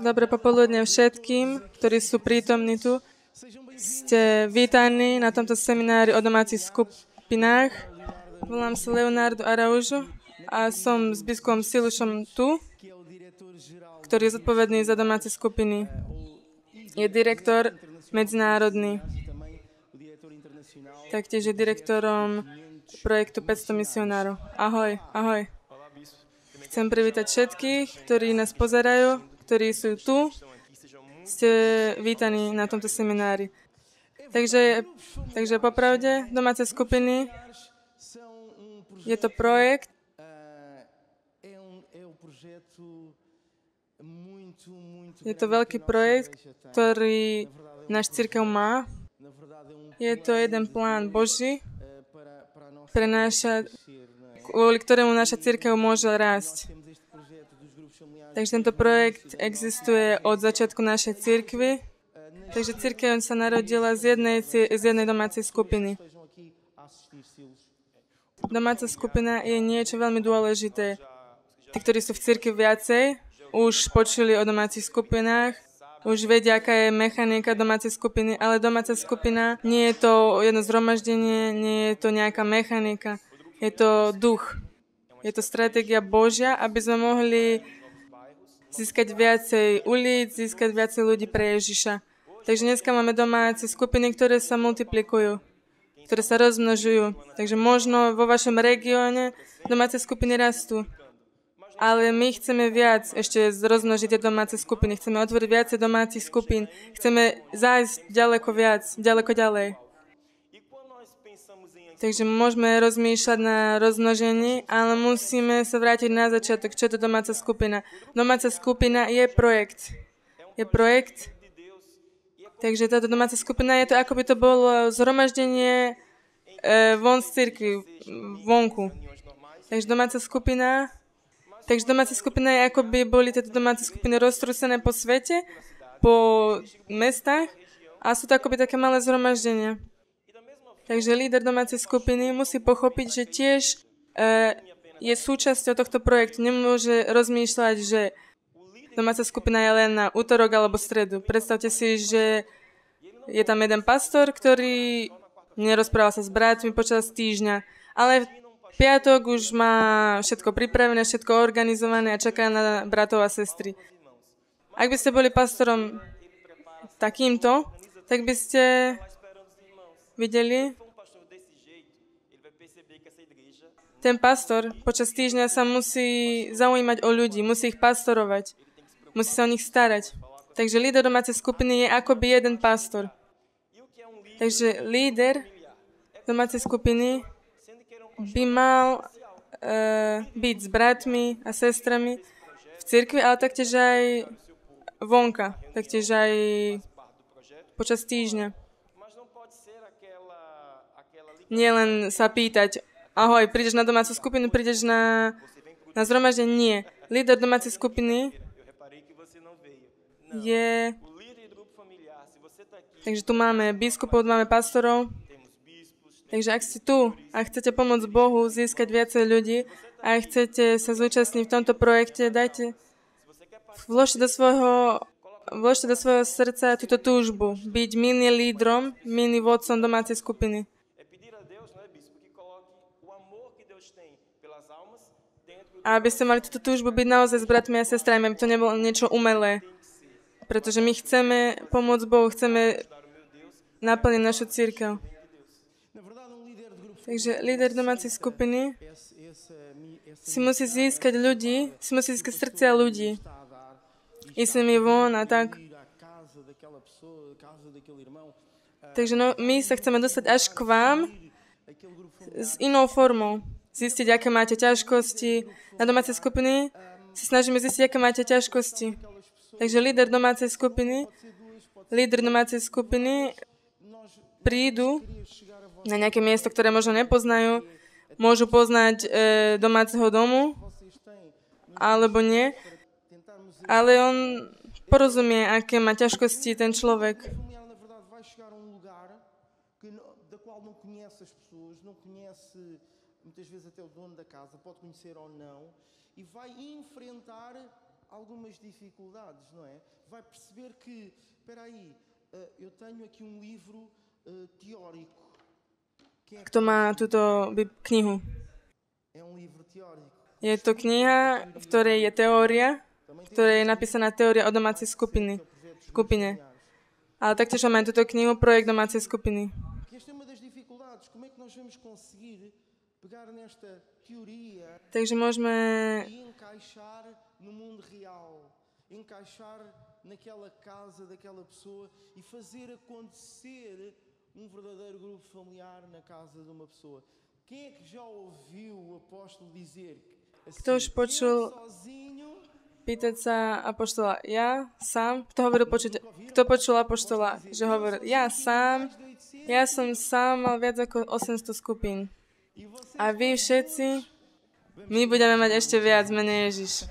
Dobré popoludne všetkým, ktorí sú prítomní tu. Ste vítaní na tomto seminári o domácich skupinách. Volám sa Leonardo Araújo a som s biskupom Silušom tu, ktorý je zodpovedný za domáce skupiny. Je direktor medzinárodný. Taktiež je direktorom projektu 500 misionárov. Ahoj, ahoj. Chcem privítať všetkých, ktorí nás pozerajú, ktorí sú tu. Ste vítaní na tomto seminári. Takže popravde, domáce skupiny, je to projekt, je to veľký projekt, ktorý náš cirkev má. Je to jeden plán Boží, kvôli ktorému naša cirkev môže rásť. Takže tento projekt existuje od začiatku našej cirkvi. Takže cirkev sa narodila z jednej domácej skupiny. Domáca skupina je niečo veľmi dôležité. Tí, ktorí sú v cirkvi viacej, už počuli o domácich skupinách, už vedia, aká je mechanika domácej skupiny, ale domáca skupina nie je to jedno zhromaždenie, nie je to nejaká mechanika. Je to duch. Je to stratégia Božia, aby sme mohli získať viacej ulic, získať viacej ľudí pre Ježiša. Takže dneska máme domáce skupiny, ktoré sa multiplikujú, ktoré sa rozmnožujú. Takže možno vo vašom regióne domáce skupiny rastú. Ale my chceme viac ešte rozmnožiť tie domáce skupiny. Chceme otvoriť viacej domácich skupín. Chceme zájsť ďaleko viac, ďaleko ďalej. Takže môžeme rozmýšľať na rozmnožení, ale musíme sa vrátiť na začiatok. Čo je to domáca skupina? Domáca skupina je projekt. Je projekt. Takže táto domáca skupina je to, ako by to bolo zhromaždenie von z cirkvi, vonku. Takže domáca skupina je, ako by boli tieto domáce skupiny roztrúsené po svete, po mestách a sú to akoby také malé zhromaždenia. Takže líder domácej skupiny musí pochopiť, že tiež je súčasťou tohto projektu. Nemôže rozmýšľať, že domáca skupina je len na útorok alebo stredu. Predstavte si, že je tam jeden pastor, ktorý nerozpráva sa s bratmi počas týždňa, ale v piatok už má všetko pripravené, všetko organizované a čaká na bratov a sestry. Ak by ste boli pastorom takýmto, tak by ste videli, ten pastor počas týždňa sa musí zaujímať o ľudí, musí ich pastorovať, musí sa o nich starať. Takže líder domácej skupiny je akoby jeden pastor. Takže líder domácej skupiny by mal byť s bratmi a sestrami v cirkvi, ale taktiež aj vonka, taktiež aj počas týždňa. Nie len sa pýtať, ahoj, prídeš na domácu skupinu, prídeš na zhromaždenie? Nie. Líder domácej skupiny je... Takže tu máme biskupov, máme pastorov. Takže ak ste tu a chcete pomôcť Bohu získať viacej ľudí a chcete sa zúčastniť v tomto projekte, vložte do svojho srdca túto túžbu, byť mini lídrom, mini vodcom domácej skupiny. A aby ste mali túto túžbu byť naozaj s bratmi a sestrami, aby to nebolo niečo umelé. Pretože my chceme pomôcť Bohu, chceme naplniť našu cirkev. Takže líder domácej skupiny si musí získať ľudí, si musí získať srdcia ľudí. Ísť mi von a tak. Takže my sa chceme dostať až k vám s inou formou. Zistiť, aké máte ťažkosti. Na domácej skupiny si snažíme zistiť, aké máte ťažkosti. Takže líder domácej skupiny prídu na nejaké miesto, ktoré možno nepoznajú. Môžu poznať domáceho domu, alebo nie. Ale on porozumie, aké má ťažkosti ten človek. Muitas vezes até o dono da casa pode conhecer ou não e vai enfrentar algumas dificuldades, não é? Vai perceber que, espera aí, eu tenho aqui um livro teórico. Kto má túto knihu? É um livro teórico. Je to kniha, v ktorej je teória, v ktorej je napísaná teória o domácej skupine. Ale taktiež máme túto knihu Projekt domácej skupiny. Esta é uma das dificuldades. Como é que nós vamos conseguir pegar nesta teoria Takže môžeme e encaixar no mundo real, encaixar naquela casa daquela pessoa e fazer acontecer um verdadeiro grupo familiar na casa de uma pessoa. Quem é que já ouviu o apóstolo dizer assim, Kto už počul sozinho? pýtať sa apoštola, ja sám, kto počul apoštola, že hovorí, ja som sám mal viac ako 800 skupín. A vy všetci, my budeme mať ešte viac, mene Ježiš.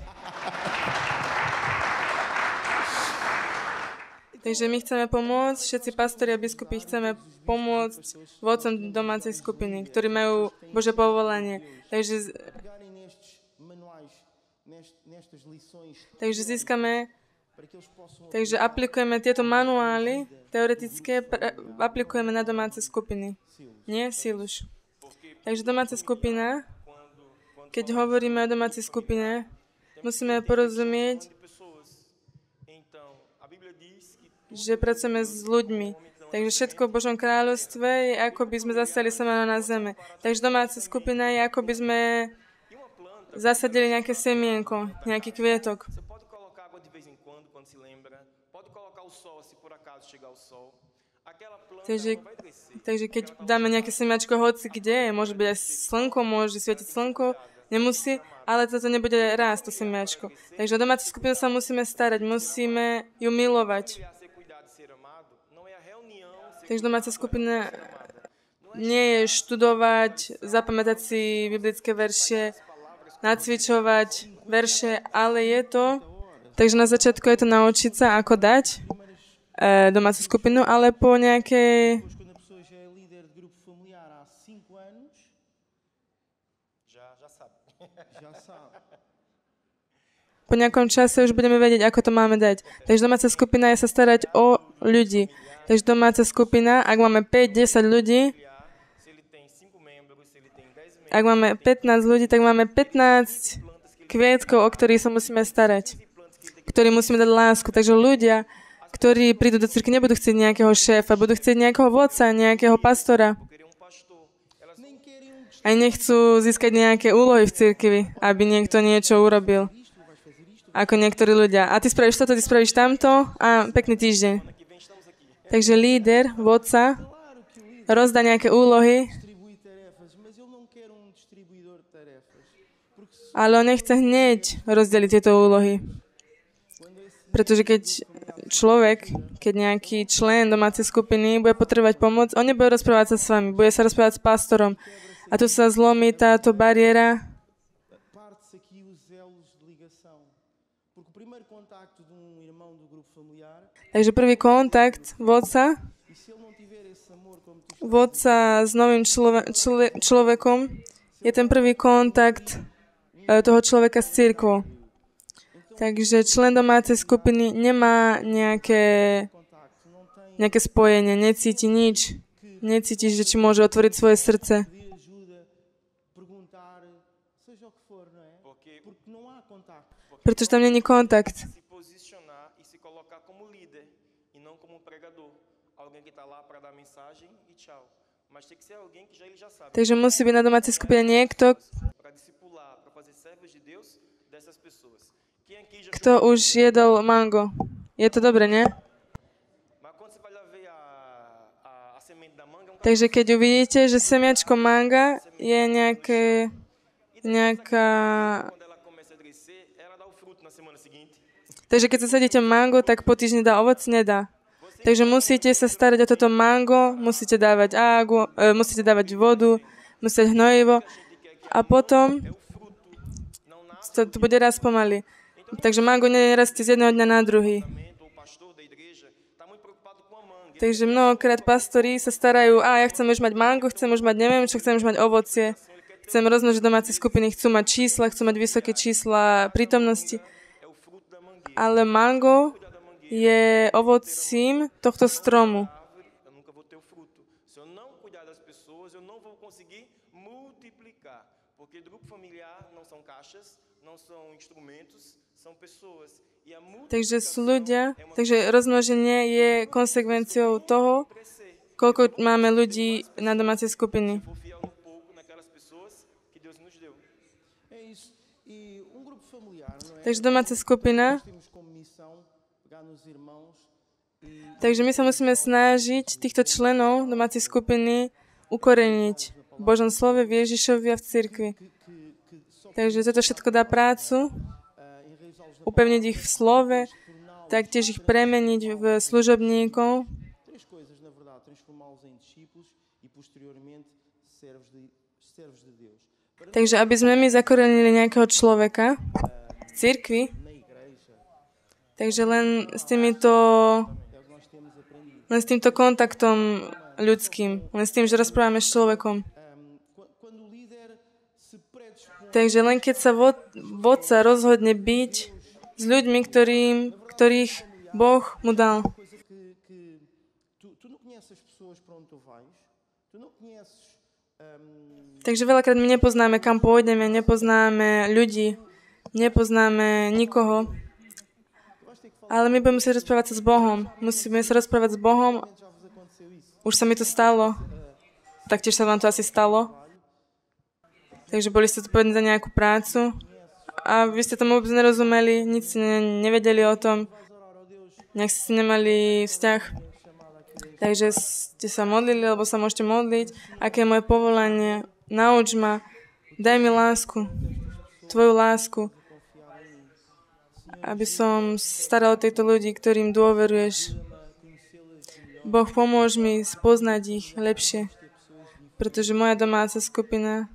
Takže my chceme pomôcť, všetci pastori a biskupy chceme pomôcť vodcom domácej skupiny, ktorí majú Božie povolanie. Takže získame, takže aplikujeme tieto manuály, teoretické, aplikujeme na domáce skupiny. Nie siluš. Takže domáca skupina, keď hovoríme o domácej skupine, musíme porozumieť, že pracujeme s ľuďmi. Takže všetko v Božom kráľovstve je ako by sme zasali semeno na zeme. Takže domáca skupina je ako by sme zasadili nejaké semienko, nejaký kvietok. Takže keď dáme nejaké semiačko hoci kde, môže byť aj slnko, môže svietiť slnko, nemusí, ale toto nebude rásť, to semiačko. Takže o domácu skupinu sa musíme starať, musíme ju milovať. Takže domáca skupina nie je študovať, zapamätať si biblické verše, nacvičovať verše, ale je to, takže na začiatku je to naučiť sa, ako dať domácu skupinu, ale po nejakej po nejakom čase už budeme vedieť, ako to máme dať. Takže domáca skupina je sa starať o ľudí. Takže domáca skupina, ak máme 5-10 ľudí, ak máme 15 ľudí, tak máme 15 kvietkov, o ktorých sa musíme starať, ktorí musíme dať lásku. Takže ľudia, ktorí prídu do cirkvi, nebudú chcieť nejakého šéfa, budú chcieť nejakého vodca, nejakého pastora. Aj nechcú získať nejaké úlohy v cirkvi, aby niekto niečo urobil. Ako niektorí ľudia. A ty spravíš toto, ty spravíš tamto a pekný týždeň. Takže líder, vodca, rozdá nejaké úlohy, ale on nechce hneď rozdeliť tieto úlohy. Pretože keď nejaký člen domácej skupiny bude potrebovať pomoc, on nebude rozprávať sa s vami, bude sa rozprávať s pastorom. A tu sa zlomí táto bariéra. Takže prvý kontakt vodca s novým človekom je ten prvý kontakt toho človeka s cirkvou. Takže člen domácej skupiny nemá nejaké spojenie, necíti nič. Necíti, že či môže otvoriť svoje srdce. Pretože tam není kontakt. Takže musí byť na domácej skupine niekto, kto už jedol mango. Je to dobre, nie? Takže keď uvidíte, že semiačko manga je nejaká... Takže keď zasadíte mango, tak po týždni dá ovoc? Nedá. Takže musíte sa starať o toto mango, musíte dávať musíte dávať vodu, musíte hnojivo a potom to bude raz pomaly. Takže mango nerastie z jedného dňa na druhý. Takže mnohokrát pastori sa starajú, ja chcem už mať mango, chcem už mať neviem čo, chcem už mať ovocie, chcem rozmnožiť domáce skupiny, chcú mať čísla, chcú mať vysoké čísla prítomnosti. ale mango je ovocím tohto stromu. Eu nunca vou ter o fruto. Se eu não cuidar das pessoas, eu não vou conseguir multiplicar. Porque grupo familiar não são caixas, não são instrumentos, são pessoas. E a Takže sú ľudia, takže rozmnoženie je konsekvenciou toho, koľko máme ľudí na domácej skupiny. for fiel no pouco naquelas pessoas que Deus nos deu. É isso. E grupo familiar, não é? Takže domáca skupina, Nós temos como missão pegar nos irmãos takže my sa musíme snažiť týchto členov domácej skupiny ukoreniť v Božom slove, v Ježišovi a v cirkvi. Takže toto všetko dá prácu, upevniť ich v slove, taktiež ich premeniť v služobníkov. três coisas, na verdade, transformá-los em discípulos e posteriormente servos de Deus. Takže aby sme my zakorenili nejakého človeka v cirkvi, Na igreja, takže len s týmto kontaktom ľudským, len s tým, že rozprávame s človekom. quando o líder se predispõe Takže len keď sa vodca rozhodne byť s ľuďmi, ktorých Boh mu dal. coisa que tu não conheces as pessoas para onde tu vais, tu não conheces Takže veľakrát my nepoznáme, kam pôjdeme, nepoznáme ľudí, nepoznáme nikoho. Ale my budeme musieť rozprávať sa s Bohom. Musíme sa rozprávať s Bohom. já vos aconteceu isso. Už sa mi to stalo. Taktiež sa vám to asi stalo. Takže boli ste zodpovední za nejakú prácu a vy ste tomu vôbec nerozumeli, nic ste nevedeli o tom, nejak ste nemali vzťah. Takže ste sa modlili, alebo sa môžete modliť. Aké je moje povolanie? Nauč ma. Daj mi lásku. Tvoju lásku. Aby som staral o týchto ľudí, ktorým dôveruješ. Boh, pomôž mi spoznať ich lepšie. Pretože moja domáca skupina,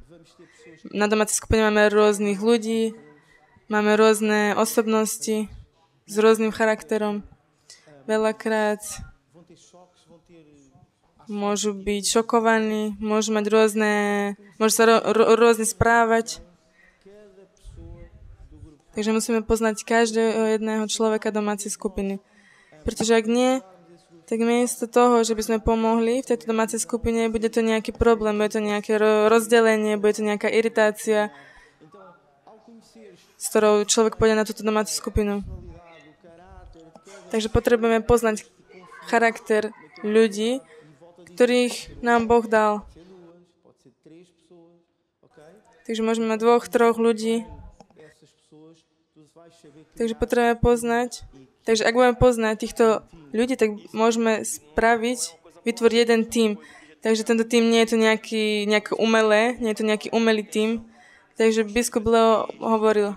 na domácej skupine máme rôznych ľudí, máme rôzne osobnosti s rôznym charakterom. Veľakrát môžu byť šokovaní, môžu sa rôzne správať. Takže musíme poznať každého jedného človeka domácej skupiny. Pretože ak nie, tak miesto toho, že by sme pomohli v tejto domácej skupine, bude to nejaký problém, bude to nejaké rozdelenie, bude to nejaká iritácia, s ktorou človek pôjde na túto domácu skupinu. Takže potrebujeme poznať charakter ľudí, ktorých nám Boh dal. Pode ser 3 pessoas, ok? Takže môžeme mať 2, 3 ľudí. Essas pessoas, tu vais saber que Takže potrebujeme poznať. Takže ak budeme poznať týchto ľudí, tak môžeme vytvoriť jeden tím. Takže tento tím nie je to nejaké umelé, nie je to nejaký umelý tím. Takže biskup Leo hovoril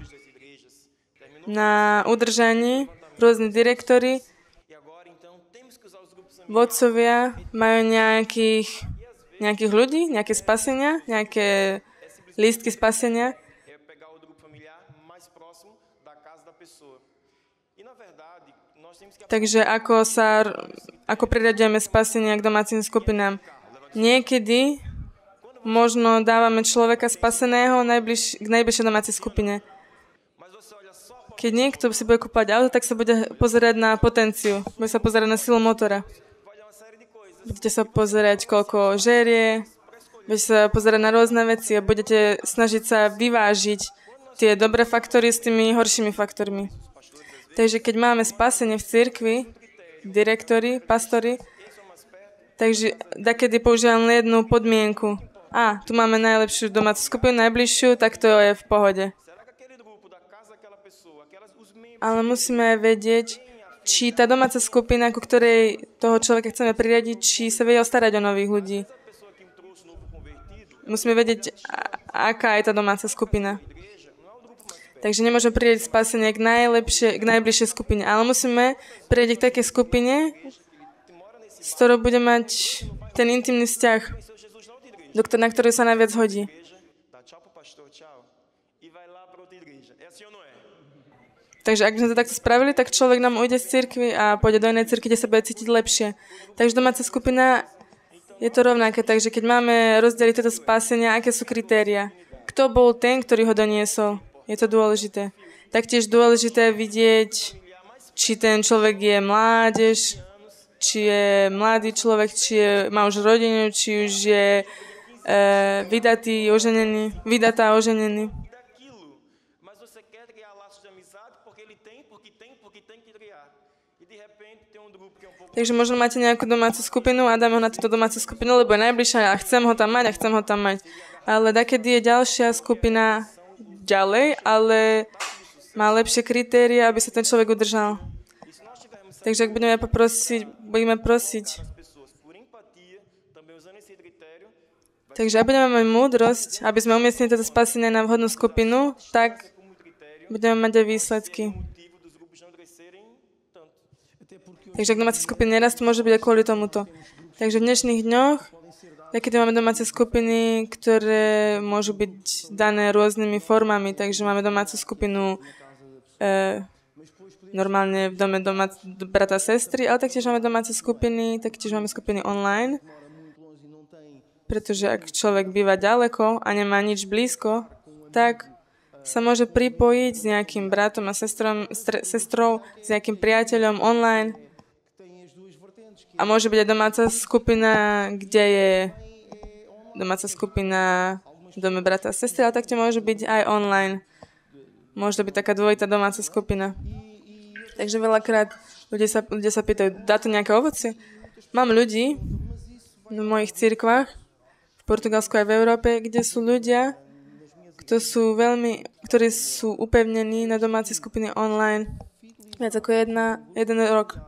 na udržaní, rôzni direktori, vodcovia majú nejakých ľudí, nejaké spasenia, nejaké lístky spasenia. É pegar o grupo familiar mais próximo da casa da pessoa. E na verdade, nós temos que Takže ako priraďujeme spasenia k domácim skupinám. Niekedy možno dávame človeka spaseného k najbližšej domácej skupine. Keď niekto si bude kúpať auto, tak sa bude pozerať na potenciu. Bude sa pozerať na silu motora. Budete sa pozerať, koľko žerie, budete sa pozerať na rôzne veci a budete snažiť sa vyvážiť tie dobré faktory s tými horšími faktormi. Takže keď máme spasenie v cirkvi, direktori, pastori, takže dakedy používam len jednu podmienku. Tu máme najlepšiu domácu skupinu, najbližšiu, tak to je v pohode. Ale musíme vedieť, či tá domáca skupina, ku ktorej toho človeka chceme priradiť, či sa vedia starať o nových ľudí. Musíme vedieť, aká je tá domáca skupina. Takže nemôžeme priradiť spasenie k najbližšej skupine, ale musíme priradiť k takej skupine, s ktorou bude mať ten intimný vzťah, na ktorý sa najviac hodí. Takže ak by sme to takto spravili, tak človek nám ujde z cirkvi a pôjde do inej cirkvi, kde sa bude cítiť lepšie. Takže domáca skupina je to rovnaké. Takže keď máme rozdeliť toto spásenia, aké sú kritéria? Kto bol ten, ktorý ho doniesol? Je to dôležité. Taktiež dôležité vidieť či ten človek je mládež, či je mladý človek, má už rodinu, či už je vydatá, oženený. Takže možno máte nejakú domácu skupinu a dáme ho na túto domácu skupinu, lebo je najbližšia a chcem ho tam mať. Ale takedy je ďalšia skupina ďalej, ale má lepšie kritéria, aby sa ten človek udržal. Takže ak budeme prosiť. Takže ak budeme mať múdrosť, aby sme umiestnili toto spasenie na vhodnú skupinu, tak budeme mať aj výsledky. Takže ak domáce skupiny nerastú, môže byť aj kvôli tomuto. Takže v dnešných dňoch, takedy máme domáce skupiny, ktoré môžu byť dané rôznymi formami. Takže máme domácu skupinu normálne v dome brata a sestry, ale taktiež máme domáce skupiny, taktiež máme skupiny online. Pretože ak človek býva ďaleko a nemá nič blízko, tak sa môže pripojiť s nejakým bratom a sestrou, s nejakým priateľom online. A môže byť aj domáca skupina, kde je domáca skupina v dome brata a sestry, ale taktiež môže byť aj online. Môže byť taká dvojitá domáca skupina. Takže veľakrát ľudia sa pýtajú, dá to nejaké ovocie? Mám ľudí v mojich cirkvách, v Portugalsku aj v Európe, kde sú ľudia, ktorí sú upevnení na domácej skupine online viac ako jeden rok.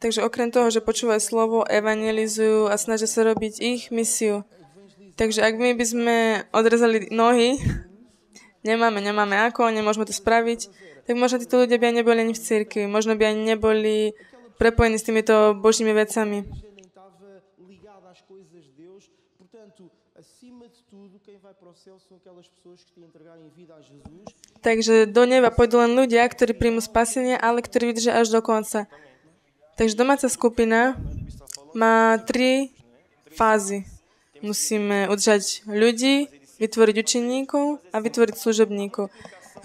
Takže okrem toho, že počúvajú slovo, evangelizujú a snažia sa robiť ich misiu. Takže ak my by sme odrezali nohy, nemáme ako, nemôžeme to spraviť, tak možno títo ľudia by aj neboli ani v cirkvi, možno by ani neboli prepojení s týmito božími vecami. Takže do neba pôjdu len ľudia, ktorí príjmu spasenie, ale ktorí vydržia až do konca. Takže domáca skupina má 3 fázy. Musíme udržať ľudí, vytvoriť učeníkov a vytvoriť služobníkov.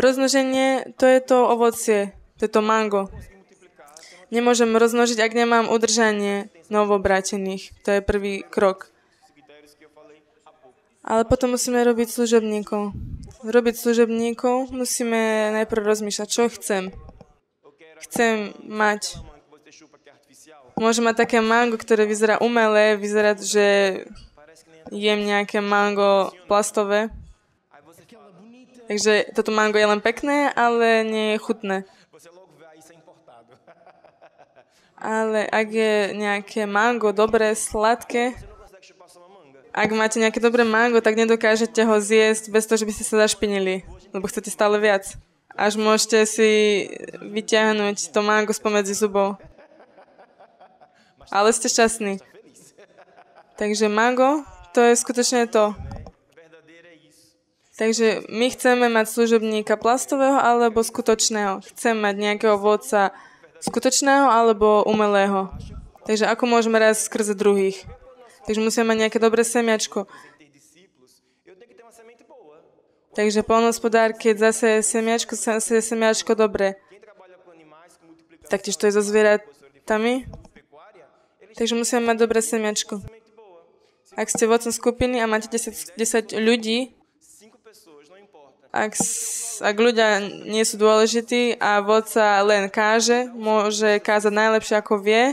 Rozmnoženie, to je to ovocie, to je to mango. Nemôžem rozmnožiť, ak nemám udržanie novobrátených. To je prvý krok. Ale potom musíme robiť služobníkov. Musíme najprv rozmýšľať, čo chcem. Chcem mať... Môžem mať také mango, ktoré vyzerá umelé, vyzerá, že jem nejaké mango plastové. Takže toto mango je len pekné, ale nie je chutné. Ale ak je nejaké mango dobré, sladké, ak máte nejaké dobré mango, tak nedokážete ho zjesť bez toho, že by ste sa zašpinili, lebo chcete stále viac. Až môžete si vyťahnuť to mango spomedzi zubov. Ale ste šťastní. Takže mango, to je skutočne to. Takže my chceme mať služobníka plastového alebo skutočného. Chcem mať nejakého vodca skutočného alebo umelého. Takže ako môžeme rásť skrze druhých? Takže musíme mať nejaké dobré semiačko. Takže poľnohospodár, keď zase semiačko dobré. Taktiež to je so zvieratami. Takže musíme mať dobré semiačko. Ak ste vodcom skupiny a máte 10 ľudí, ak ľudia nie sú dôležití a vodca len káže, môže kázať najlepšie ako vie,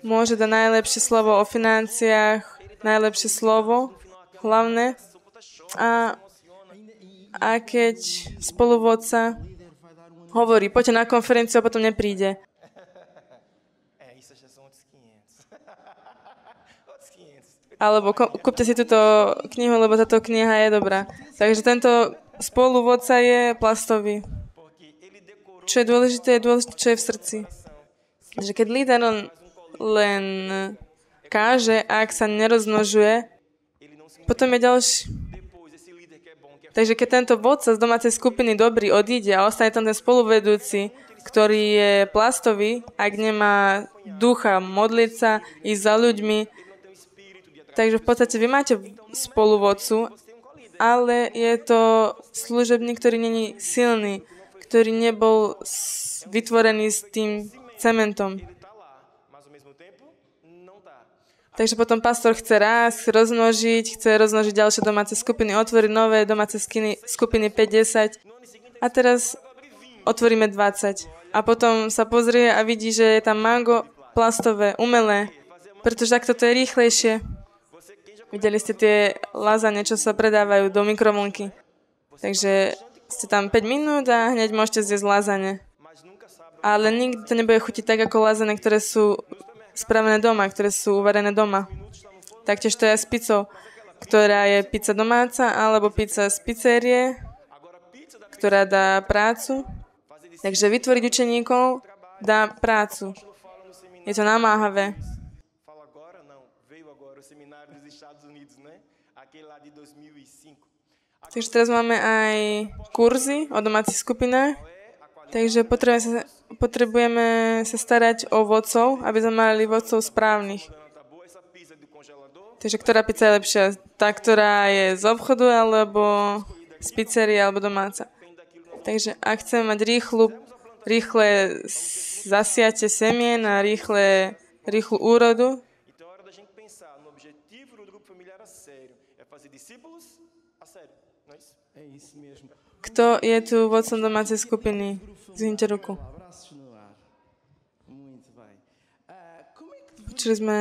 môže dať najlepšie slovo o financiách, najlepšie slovo, hlavné. A keď spoluvodca hovorí, poďte na konferenciu a potom nepríde. Alebo kúpte si túto knihu, lebo táto kniha je dobrá. Takže tento spoluvodca je plastový. Čo je dôležité, čo je v srdci. Takže keď líder len káže, ak sa nerozmnožuje, potom je ďalší. Takže keď tento vodca z domácej skupiny dobrý odíde a ostane tam ten spoluvedúci, ktorý je plastový, ak nemá ducha modliť sa, ísť za ľuďmi, takže v podstate vy máte spoluvodcu, ale je to služobník, ktorý není silný, ktorý nebol vytvorený s tým cementom. Ele está lá, mas ao mesmo tempo não está. Takže potom pastor chce rásť, chce rozmnožiť ďalšie domáce skupiny, otvoriť nové domáce skupiny 5-10 a teraz otvoríme 20. A potom sa pozrie a vidí, že je tam mango plastové, umelé, pretože ak toto je rýchlejšie. Videli ste tie lazane, čo sa predávajú do mikrovlnky. Takže ste tam 5 minút a hneď môžete zjesť lazane. Ale nikdy to nebude chutiť tak ako lazane, ktoré sú spravené doma, ktoré sú uvarené doma. Taktiež to je s pizzou, ktorá je pizza domáca, alebo pizza z pizzerie, ktorá dá prácu. Takže vytvoriť učeníkov dá prácu. Je to namáhavé. Fala agora, não. Veio agora o seminário dos Estados Unidos, né? Aquele lá de 2005. Takže teraz máme aj kurzy o domácich skupinách. Takže potrebujeme sa starať o vodcov, aby sme mali vodcov správnych. Tá boa essa pizza do congelador? Takže ktorá pizza je lepšia? Tá, ktorá je z obchodu, alebo z pizzerie, alebo domáca. Takže ak chceme mať rýchle zasiate semien a rýchlu úrodu, Então é hora da gente pensar no objetivo do grupo familiar a sério. É fazer discípulos a sério, não é isso? É isso mesmo. kto je tu vodcom domácej skupiny? Zvihnite ruku. Abraços no ar. Muito bem. Como é que Počuli sme,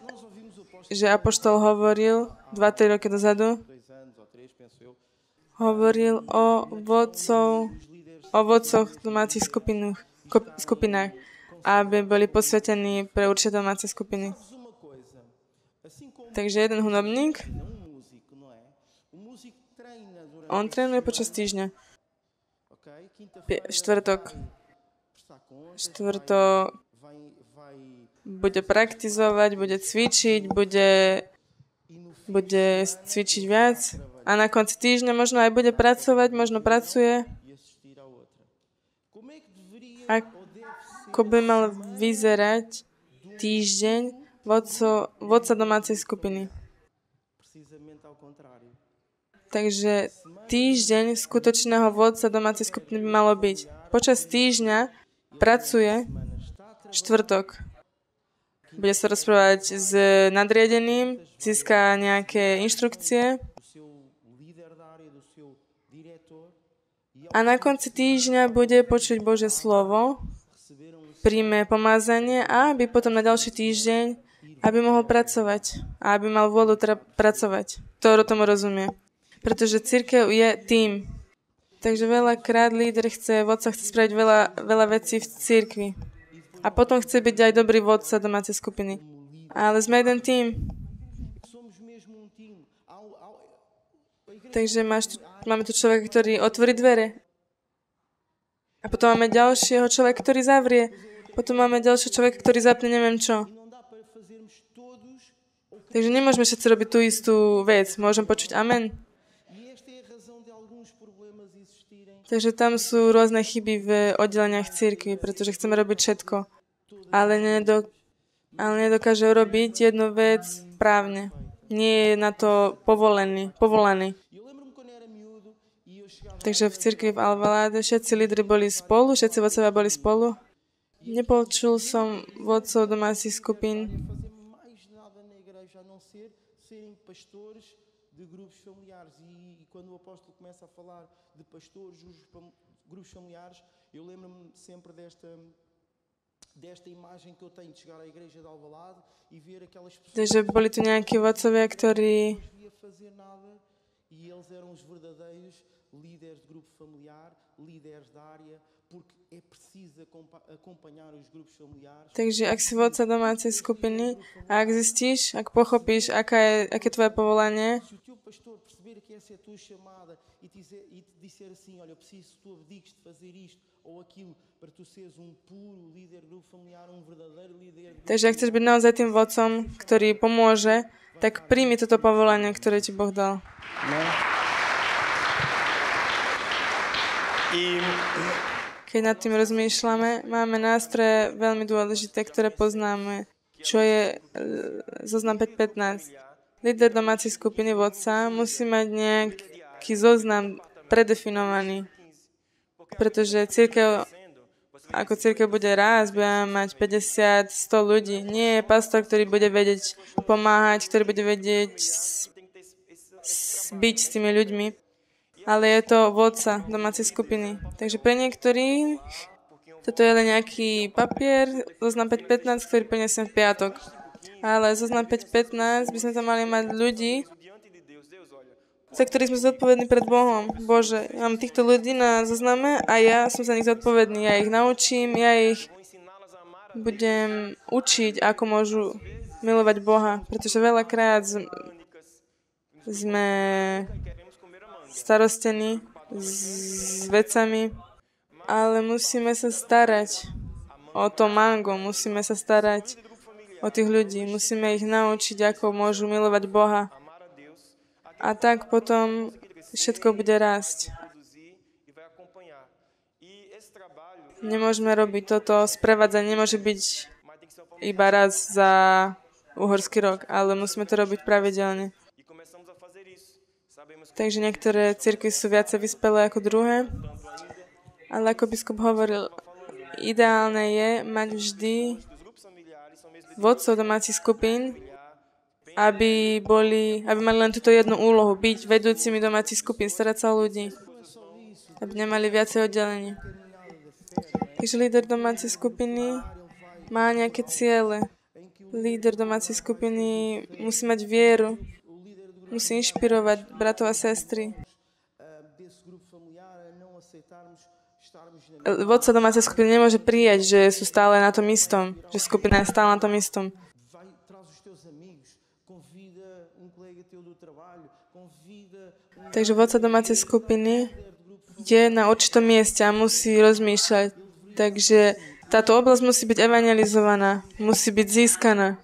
nós ouvimos o apóstolo že Apoštol hovoril 2-3 roky dozadu, 2 anos ou 3, penso eu, hovoril o vodcoch domácich skupinách, aby boli posvetení pre určité domáce skupiny. mas uma coisa, assim como Takže jeden hudobník, um músico, não é? O músico treina durante on trénuje počas týždňa. ok? Quinta-feira Štvrtok prestar contas, štvrtok vai bude praktizovať, bude cvičiť, bude cvičiť viac a na konci týždňa možno aj bude pracovať, možno pracuje. e assistir à outra. Como é que deveria Ako by mal vyzerať týždeň vodca domácej skupiny? precisamente ao contrário? Takže týždeň skutočného vodca domácej skupiny by malo byť. Počas týždňa pracuje štvrtok. Bude sa rozprávať s nadriadeným, získa nejaké inštrukcie Do seu líder da área, do seu diretor, a na konci týždňa bude počuť Božie slovo, príjme pomázanie a aby potom na ďalší týždeň, aby mohol pracovať a aby mal vôľu pracovať. To tomu rozumie. Pretože cirkev je tým. Takže veľakrát vodca chce spraviť veľa vecí v cirkvi. A potom chce byť aj dobrý vodca domácej skupiny. Ale sme jeden tým. somos mesmo um time. Takže máme tu človeka, ktorý otvorí dvere. A potom máme ďalšieho človeka, ktorý zavrie. Potom máme ďalšieho človeka, ktorý zapne neviem čo. Não dá para fazermos todos o que... Takže nemôžeme všetci robiť tú istú vec. Môžem počuť amen. E esta é a razão de alguns problemas existirem. Takže tam sú rôzne chyby v oddeleniach cirkvi, pretože chceme robiť všetko. Ale nedokáže urobiť jednu vec správne. Nie je na to povolaný. Eu lembro-me quando era miúdo e eu chegava Takže v cirkvi v Alvalade všetci lídri boli spolu, všetci vodcovia boli spolu. Nepočul som vodcov domácich skupín. fazer mais nada na igreja a não ser serem pastores de grupos familiares. E quando o apóstolo começa a falar de pastores, grupos familiares, eu lembro-me sempre desta imagem que eu tenho de chegar à igreja de Alvalade e ver aquelas pessoas Takže boli tu nejakí vodcovia, ktorí que não devia fazer nada e eles eram os verdadeiros líderes de grupo familiar, líderes da área, porque é preciso acompanhar os grupos familiares. Takže ak si vodca domácej skupiny a ak zistíš, ak pochopíš, aké je tvoje povolanie, Se o teu pastor perceber que essa é a tua chamada e te disser assim, olha, eu preciso que tu abdiques de fazer isto ou aquilo para tu seres um puro líder de grupo familiar, um verdadeiro líder de grupo takže ak chceš byť naozaj tým vodcom, ktorý pomôže, tak príjmi toto povolanie, ktoré ti Boh dal. Keď nad tým rozmýšľame, máme nástroje veľmi dôležité, ktoré poznáme, čo je zoznam 5.15. Líder domácej skupiny vodca musí mať nejaký zoznam predefinovaný. pretože ako církev bude rásť, bude mať 50, 100 ľudí. Nie je pastor, ktorý bude vedieť pomáhať, ktorý bude vedieť byť s tými ľuďmi, ale je to vodca domácej skupiny. Takže pre niektorých toto je len nejaký papier, zoznam 5.15, ktorý prinesiem v piatok. Ale zoznam 5.15 by sme tam mali mať ľudí, za ktorých sme zodpovední pred Bohom. Bože, ja mám týchto ľudí na zozname a ja som za nich zodpovedný. Ja ich naučím, ja ich budem učiť, ako môžu milovať Boha. Pretože veľakrát sme starostení s vecami, ale musíme sa starať o to mango, musíme sa starať o tých ľudí, musíme ich naučiť, ako môžu milovať Boha. A tak potom všetko bude rásť. Nemôžeme robiť toto, sprevádzanie nemôže byť iba raz za uhorský rok, ale musíme to robiť pravidelne. Takže niektoré cirkvi sú viacej vyspelé ako druhé, ale ako biskup hovoril, ideálne je mať vždy vodcov domácich skupín, aby mali len túto jednu úlohu, byť vedúcimi domácich skupín, starať sa o ľudí, aby nemali viacej oddelení. Takže líder domácej skupiny má nejaké ciele. Líder domácej skupiny musí mať vieru, musí inšpirovať bratov a sestry. Vodca domácej skupiny nemôže prijať, že sú stále na tom istom, že skupina je stále na tom istom. Takže vodca domácej skupiny je na určitom mieste a musí rozmýšľať. Takže táto oblasť musí byť evangelizovaná, musí byť získaná.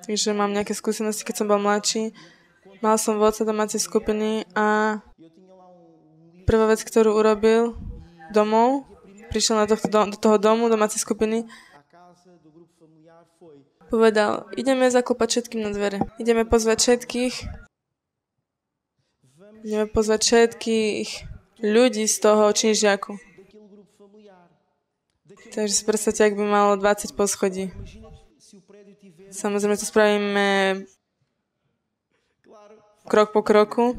Takže mám nejaké skúsenosti, keď som bol mladší. Mal som vodca domácej skupiny a prvá vec, ktorú urobil domov, prišiel do toho domu domácej skupiny, povedal, ideme zaklopať všetkým na dvere. Ideme pozvať všetkých ľudí z toho činžiaku. Takže si predstavte, ak by malo 20 poschodí. Samozrejme, to spravíme krok po kroku.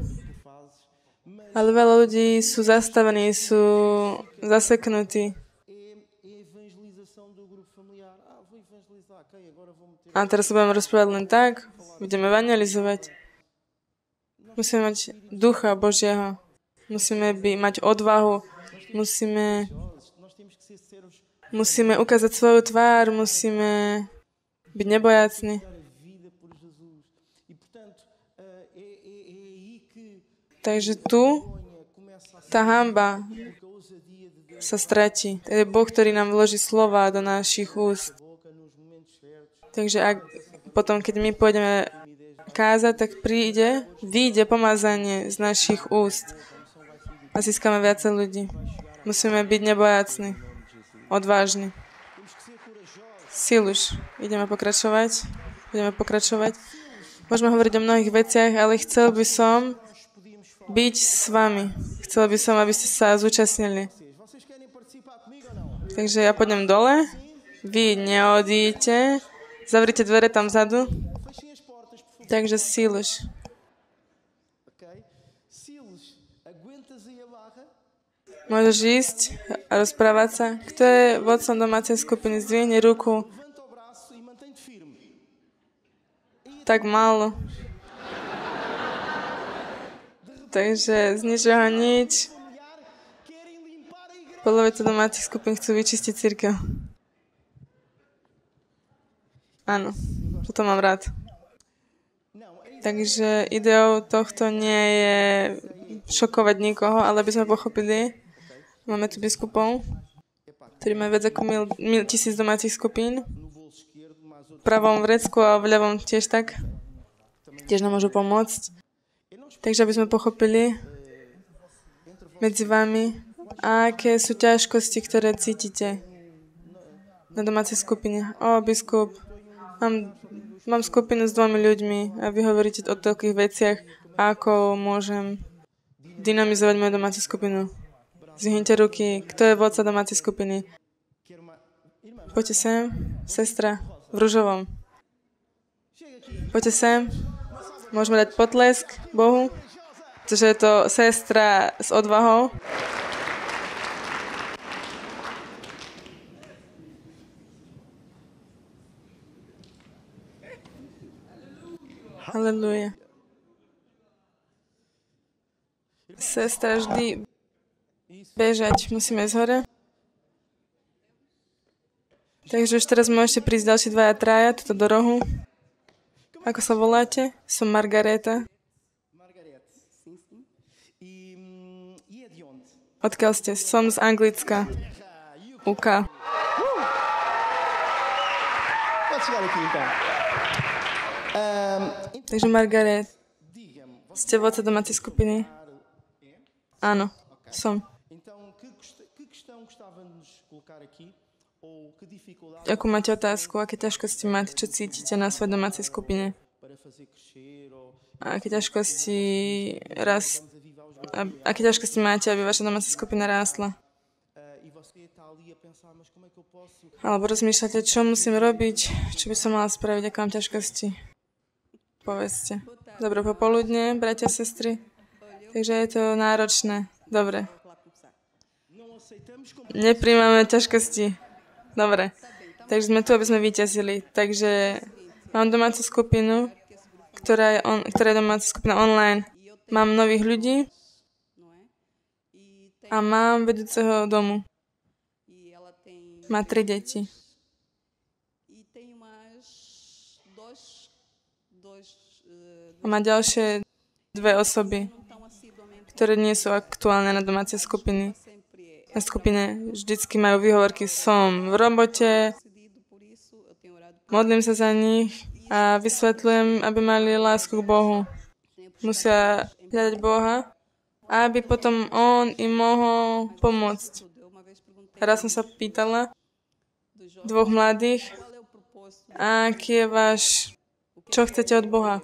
Ale veľa ľudí sú zastavení, sú zaseknutí. A teraz sa budeme rozprávať len tak, budeme evangelizovať. Musíme mať ducha Božieho. Musíme mať odvahu. Musíme ukázať svoju tvár. Musíme byť nebojácni. Takže tu tá hanba sa stratí. To je Boh, ktorý nám vloží slova do našich úst. Takže potom, keď my pôjdeme kázať, tak vyjde pomazanie z našich úst a získame viacej ľudí. Musíme byť nebojácni, odvážni. Siluš. Ideme pokračovať. Môžeme hovoriť o mnohých veciach, ale chcel by som byť s vami. Chcel by som, aby ste sa zúčastnili. Takže ja pôjdem dole. Vy neodíte. Zavrite dvere tam vzadu. Takže Siluš. Môžeš ísť a rozprávať sa. Kto je vodcom domácej skupiny? Zdvihni ruku. Tak málo. Takže z ničoho nič. Polovica domácich skupín chcú vyčistiť cirkev. Áno, toto mám rád. Takže ideou tohto nie je šokovať nikoho, ale aby sme pochopili, máme tu biskupov, ktorí majú viac ako 1000 domácich skupín. V pravom vrecku a v ľavom tiež tak. Tiež nám môžu pomôcť. Takže aby sme pochopili medzi vami, aké sú ťažkosti, ktoré cítite na domácej skupine. Biskup, mám skupinu s 2 ľuďmi a vy hovoríte o toľkých veciach, ako môžem dynamizovať moju domácu skupinu. Zvihnite ruky. Kto je vodca domácej skupiny? Poďte sem. Sestra v ružovom. Poďte sem. Môžeme dať potlesk Bohu, pretože je to sestra s odvahou. Halelúja. Sestra vždy bežať. Musíme ísť hore. Takže už teraz môžete prísť ďalší dvaja, traja, tuto do rohu. Ako sa voláte? Som Margareta. Odkiaľ ste? Som z Anglicka. UK. Takže Margaret, ste vodca domácej skupiny? Áno, som. Akú máte otázku? Aké ťažkosti máte? Čo cítite na svojej domácej skupine? A aké ťažkosti máte, aby vaša domáca skupina rástla? Alebo rozmýšľate, čo musím robiť? Čo by som mala spraviť? Aké mám ťažkosti? Povedzte. Dobre popoludne, bratia a sestry. Takže je to náročné. Dobre. Nepríjmame ťažkosti. Dobre. Takže sme tu, aby sme víťazili. Takže mám domácu skupinu, ktorá je domáca skupina online. Mám nových ľudí a mám vedúceho domu. Má 3 deti. A má ďalšie 2 osoby, ktoré nie sú aktuálne na domácej skupiny. Na skupine vždycky majú výhovorky, som v robote, modlím sa za nich a vysvetľujem, aby mali lásku k Bohu. Musia hľadať Boha, aby potom On im mohol pomôcť. Raz som sa pýtala 2 mladých, aký je čo chcete od Boha?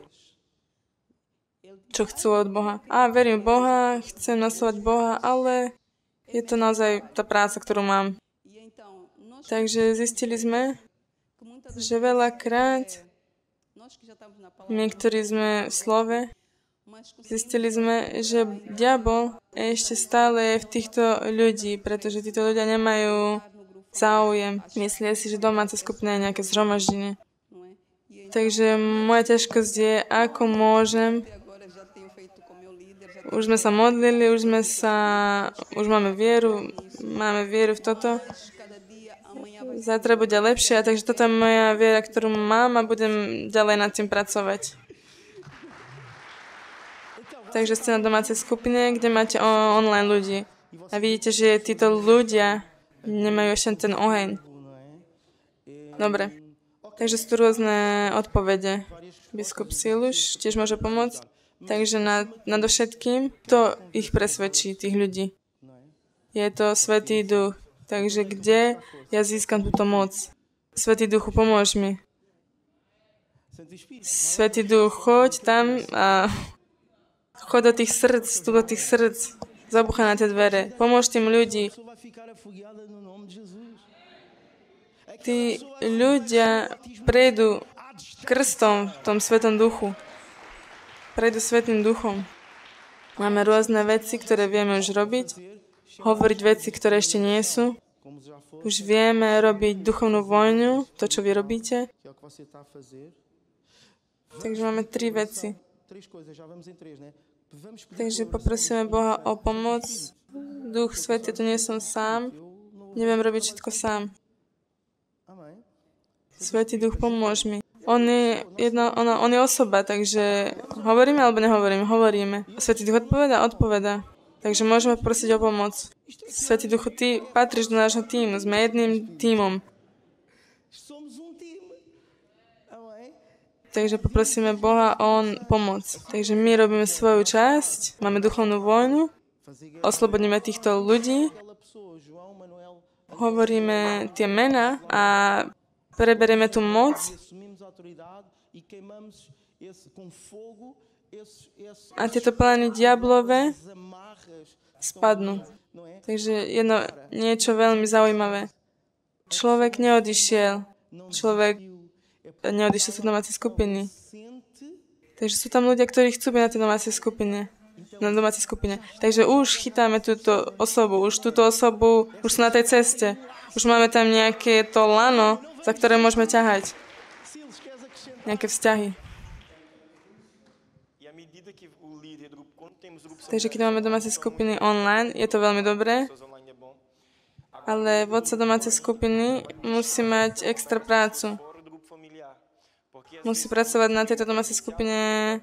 Čo chcú od Boha? Verím v Boha, chcem nasledovať Boha, ale je to naozaj tá práca, ktorú mám. Takže zistili sme, že veľakrát my, ktorí sme v slove, zistili sme, že diabol ešte stále je v týchto ľudí, pretože títo ľudia nemajú záujem. Myslia si, že domáca skupina je nejaké zhromaždenie. Takže moja ťažkosť je, ako môžem. Už sme sa modlili, už máme vieru v toto. Zajtra bude lepšie, takže toto je moja viera, ktorú mám a budem ďalej nad tým pracovať. Takže ste na domácej skupine, kde máte online ľudí. A vidíte, že títo ľudia nemajú ešte ten oheň. Dobre. Takže sú tu rôzne odpovede. Biskup Siluš tiež môže pomôcť. Takže nadovšetkým to ich presvedčí, tých ľudí. Je to Svätý Duch. Takže kde ja získam túto moc? Svätý Duchu, pomôž mi. Svätý Duch, choď tam a choď do tých srdc, zabuchaj na tie dvere. Pomôž tým ľudí. Tí ľudia prejdú krstom v tom Svätom Duchu. Prejdú Svätým Duchom. Máme rôzne veci, ktoré vieme už robiť. Hovoriť veci, ktoré ešte nie sú. Už vieme robiť duchovnú vojnu, to, čo vy robíte. Takže máme 3 veci. Takže poprosíme Boha o pomoc. Duch Svätý, to nie som sám. Neviem robiť všetko sám. Svätý Duch, pomôž mi. On je osoba, takže hovoríme alebo nehovoríme? Hovoríme. Svätý Duch odpoveda. Takže môžeme prosiť o pomoc. Svätý Duchu, ty patríš do nášho tímu. Sme jedným tímom. Takže poprosíme Boha o pomoc. Takže my robíme svoju časť, máme duchovnú vojnu, oslobodíme týchto ľudí, hovoríme tie mená a preberieme tú moc a tieto plány diablové spadnú. Takže niečo veľmi zaujímavé. Človek neodišiel z domácej skupiny. Takže sú tam ľudia, ktorí chcú byť na tej domácej skupine. Takže už chytáme túto osobu, už sú na tej ceste. Už máme tam nejaké to lano, za ktoré môžeme ťahať. Nejaké vzťahy. Takže keď máme domáce skupiny online, je to veľmi dobré, ale vodca domácej skupiny musí mať extra prácu. Musí pracovať na tejto domácej skupine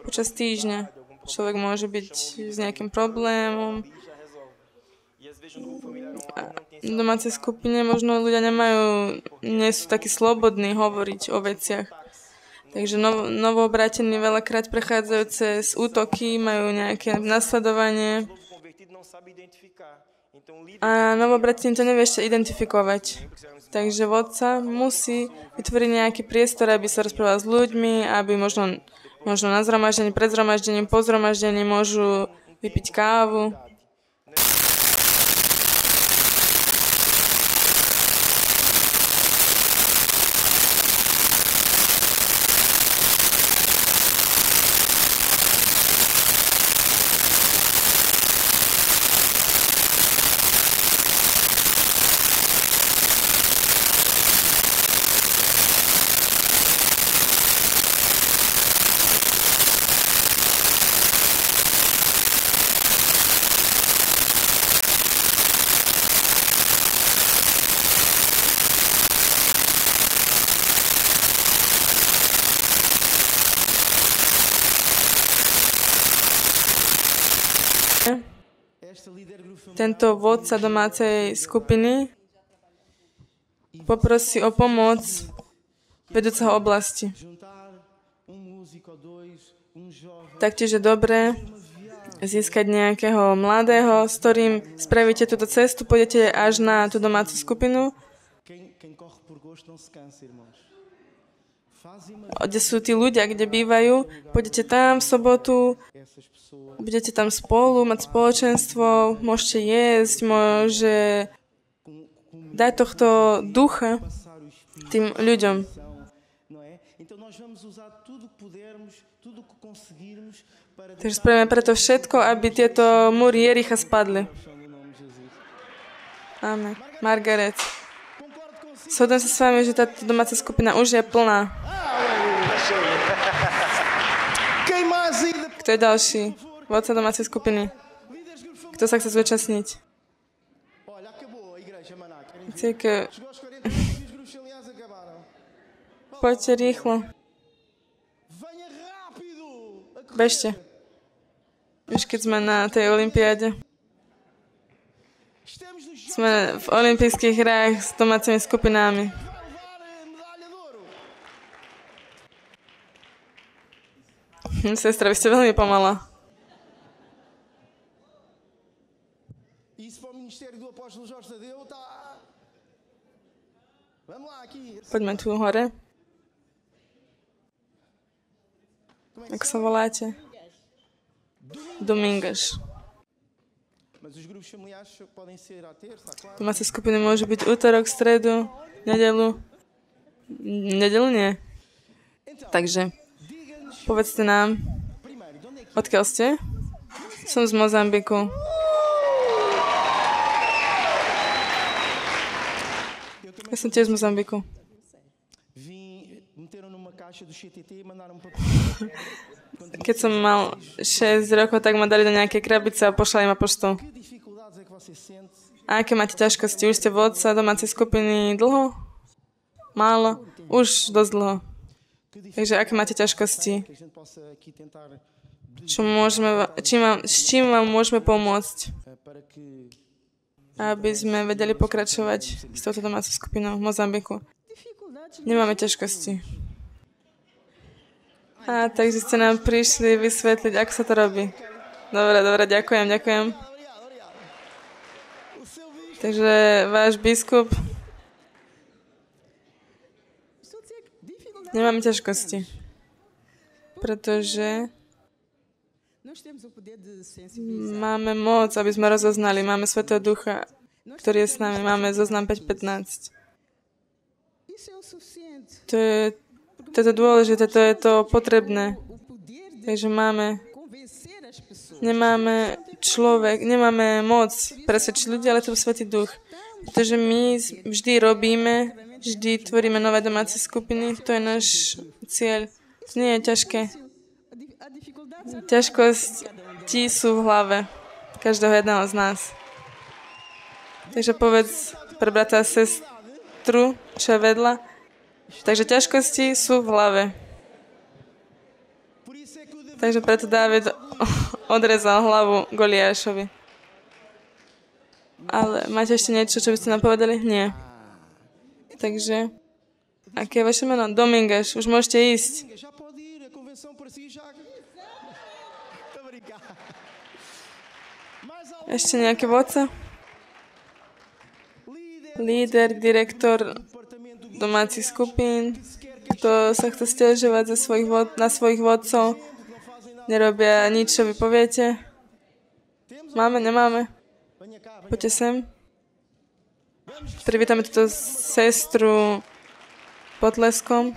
počas týždňa. Človek môže byť s nejakým problémom. V domácej skupine možno ľudia nie sú takí slobodní hovoriť o veciach. Takže novoobratení veľakrát prechádzajú cez útoky, majú nejaké nasledovanie. A novoobratení to nevie ešte identifikovať. Takže vodca musí vytvoriť nejaký priestor, aby sa rozprával s ľuďmi, aby možno na zhromaždení, pred zhromaždením, po zhromaždení môžu vypiť kávu. Tento vodca domácej skupiny poprosí o pomoc vedúceho oblasti. Taktiež je dobré získať nejakého mladého, s ktorým spravíte túto cestu, pôjdete až na tú domácu skupinu, kde sú tí ľudia, kde bývajú, pôjdete tam v sobotu, budete tam spolu, mať spoločenstvo, môžete jesť, môže dať tohto ducha tým ľuďom. Takže spravíme preto všetko, aby tieto múry Jericha spadli. Amen. Margaret. Shodnem sa s vami, že táto domáca skupina už je plná. Kto je ďalší? Vodca domácej skupiny. Kto sa chce zúčastniť? Církev. Poďte rýchlo. Bežte. Už keď sme na tej olympiáde. Sme v olympijských hrách s domácimi skupinami. Sestra, vy ste veľmi pomalá. Poďme tu hore. Ako sa voláte? Domingas. Domáce skupiny môžu byť útorok, stredu, nedeľu. Nedeľu nie. Takže, povedzte nám, odkiaľ ste? Som z Mozambiku. Ja som tiež z Mozambiku. Keď som mal 6 rokov, tak ma dali do nejakej krabice a pošlali ma poštou. A aké máte ťažkosti? Už ste vodca domácej skupiny dlho? Málo? Už dosť dlho. Takže aké máte ťažkosti? S čím vám môžeme pomôcť? Aby sme vedeli pokračovať s touto domácou skupinou v Mozambiku. Nemáme ťažkosti. Takže ste nám prišli vysvetliť, ako sa to robí. Dobre, ďakujem. Takže váš biskup. Nemáme ťažkosti. Pretože Máme moc, aby sme rozoznali. Máme Svätého Ducha, ktorý je s nami. Máme zoznam 5.15. To je to dôležité, to je to potrebné. Takže nemáme moc presvedčiť ľudí, ale to je Svätý Duch. Pretože my vždy tvoríme nové domáce skupiny, to je náš cieľ. To nie je ťažké. Ťažkosti sú v hlave každého jedného z nás. Takže povedz pre brata a sestru, čo je vedľa. Takže ťažkosti sú v hlave. Takže preto Dávid odrezal hlavu Goliášovi. Ale máte ešte niečo, čo by ste nám povedali? Nie. Takže, aké je vaše meno? Dominguez. Už môžete ísť. Ešte nejaký vodca? Líder, direktor domácich skupín, kto sa chce sťažovať na svojich vodcov, nerobia nič, čo vy poviete. Máme, nemáme? Poďte sem. Privítame túto sestru potleskom.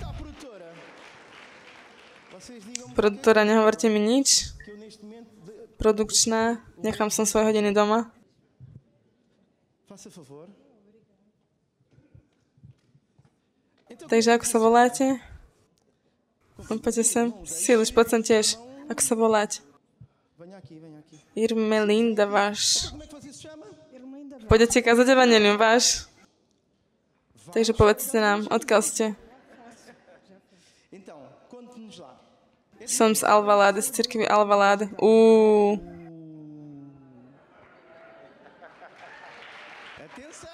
Produktora, nehovorte mi nič. Produkčná, nechám som svoje hodiny doma. Takže ako sa voláte? Poďte sem. Síliš, poď sem tiež. Ako sa voláte? Irmelinda váš. Pôjdete kázať evanjelium váš. Takže povedzte nám, odkiaľ ste? Som z Alvalade, z cirkvi Alvalade.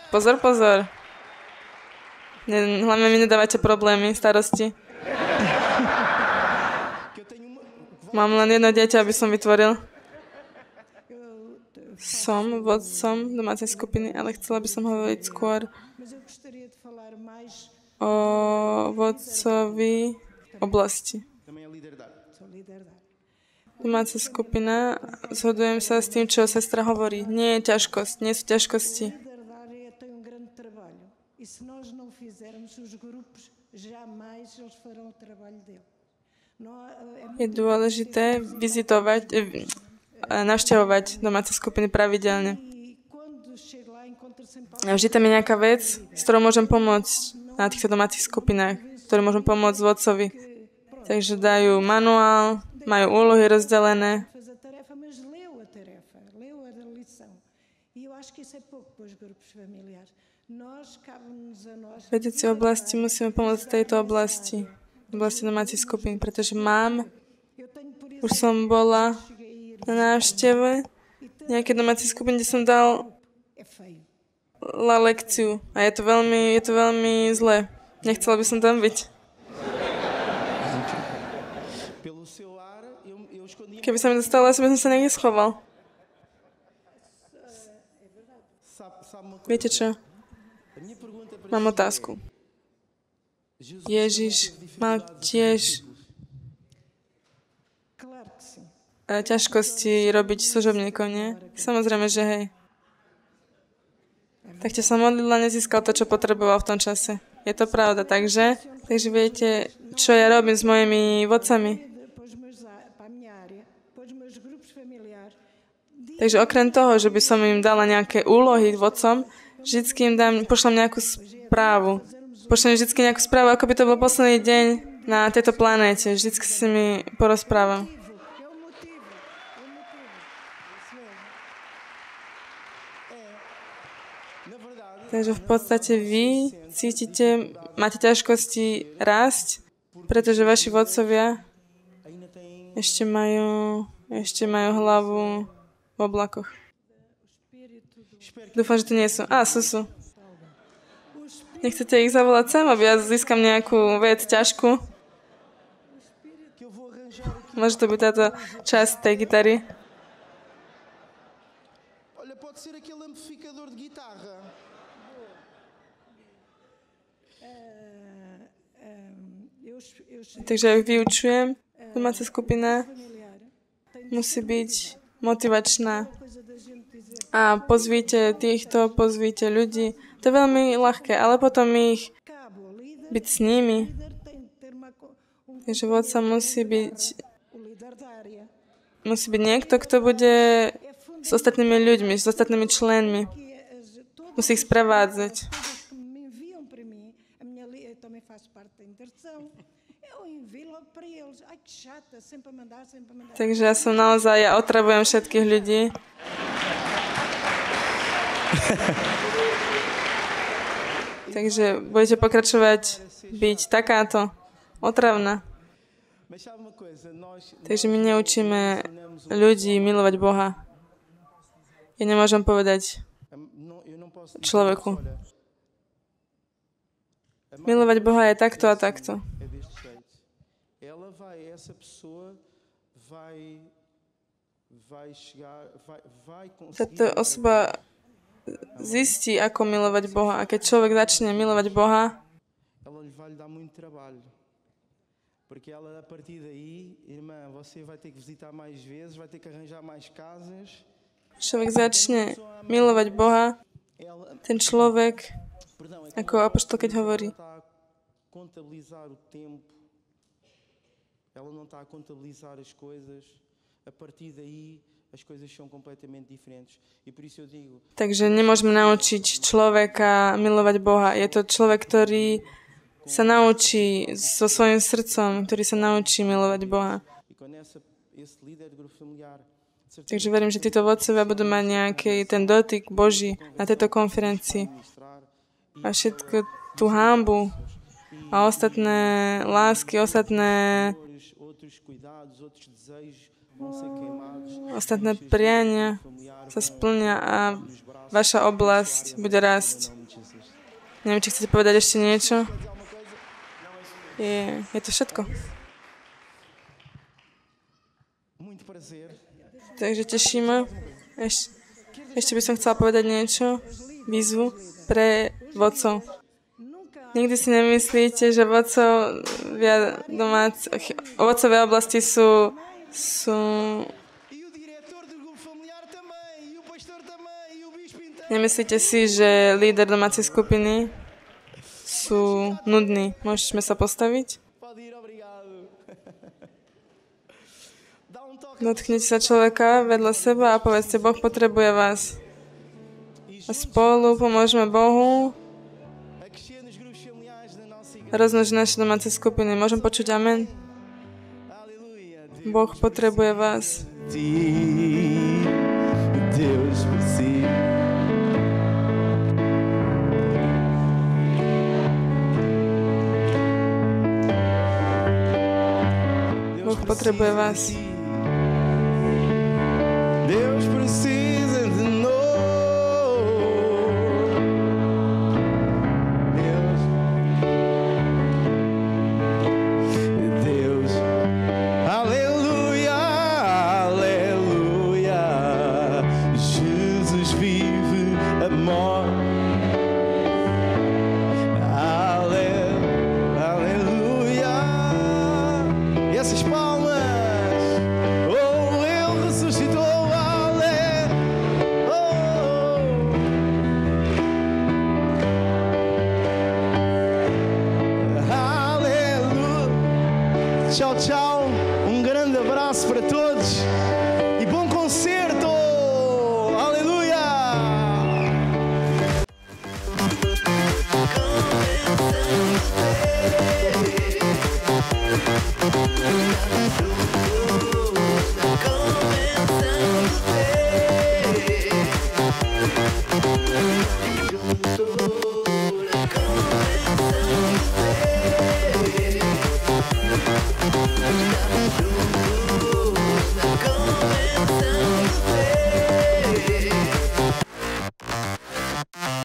Pozor, pozor. Hlavne mi nedávate problémy, starosti. Mám len jedno dieťa, aby som vytvoril. Som vodcom domácej skupiny, ale chcela by som hovoriť skôr o vodcovi oblasti. Domáca skupina, zhodujem sa s tým, čo sestra hovorí. Nie je ťažkosť, nie sú ťažkosti. E se nós não fizermos os grupos, jamais eles farão o trabalho dele. Je dôležité navštevovať domáce skupiny pravidelne. A vždy tam je nejaká vec, s ktorou môžem pomôcť na týchto domácich skupinách, ktoré môžem pomôcť vodcovi. Takže dajú manuál, majú úlohy rozdelené. Vedúci oblasti musíme pomôcť v tejto oblasti domácich skupín, pretože už som bola na návšteve nejaké domácej skupiny, kde som dala lekciu a je to veľmi zlé. Nechcela by som tam byť. Keby sa mi dostalo, asi by som sa niekde schoval. Viete čo? Mám otázku. Ježiš mal tiež ťažkosti robiť služobníkov, nie? Samozrejme, že hej. Tak sa modlila, nezískal to, čo potreboval v tom čase. Je to pravda, takže viete, čo ja robím s mojimi vodcami. Takže okrem toho, že by som im dala nejaké úlohy vodcom, vždycky im pošlem nejakú správu. Pošlem vždycky nejakú správu, ako by to bol posledný deň na tejto planéte. Vždycky si mi porozprávam. Takže v podstate vy máte ťažkosti rásť, pretože vaši vodcovia ešte majú hlavu v oblakoch. Dúfam, že to nie sú. Sú. Nechcete ich zavolať sem, aby ja získam nejakú vec ťažkú? Môže to byť táto časť tej gitary? Takže ja vyučujem, domáca skupina. musí byť motivačná. A pozvíte týchto, pozvíte ľudí. To je veľmi ľahké, ale potom ich byť s nimi. Takže vodca musí byť niekto, kto bude s ostatnými ľuďmi, s ostatnými členmi. Musí ich sprevádzať. Takže ja otravujem všetkých ľudí. Takže budete pokračovať byť takáto otravná. Takže my neučíme ľudí milovať Boha. Ja nemôžem povedať človeku. Milovať Boha je takto a takto. Táto osoba zistí, ako milovať Boha. A keď človek začne milovať Boha, porque ela a partir daí, irmã, você vai ter que visitar mais vezes, vai ter que arranjar mais casas. Človek začne milovať Boha, ten človek, ako apoštol keď hovorí, ela não está a contabilizar as coisas. A partir daí as coisas são completamente diferentes. E por isso eu digo. Takže nemôžeme naučiť človeka milovať Boha. Je to človek, ktorý sa naučí so svojím srdcom, ktorý sa naučí milovať Boha. Takže verím, že títo vodcovia budú mať nejaký ten dotyk Boží na tejto konferencii. A všetko tú hanbu a ostatné lásky, ostatné priania sa splnia a vaša oblasť bude rásť. Neviem, či chcete povedať ešte niečo? Je to všetko. Takže teší ma. Ešte by som chcela povedať niečo, výzvu pre vodcov. Nikdy si nemyslíte, že vodcové oblasti sú Nemyslíte si, že líder domácej skupiny sú nudní? Môžeme sa postaviť? Dotknite sa človeka vedľa seba a povedzte, Boh potrebuje vás. A spolu pomôžeme Bohu rozmnožiť naše domáce skupiny. Môžem počuť amen? Boh potrebuje vás. Boh potrebuje vás. Deus precisa de nós. Deus, aleluia, aleluia. Jesus vive, a morte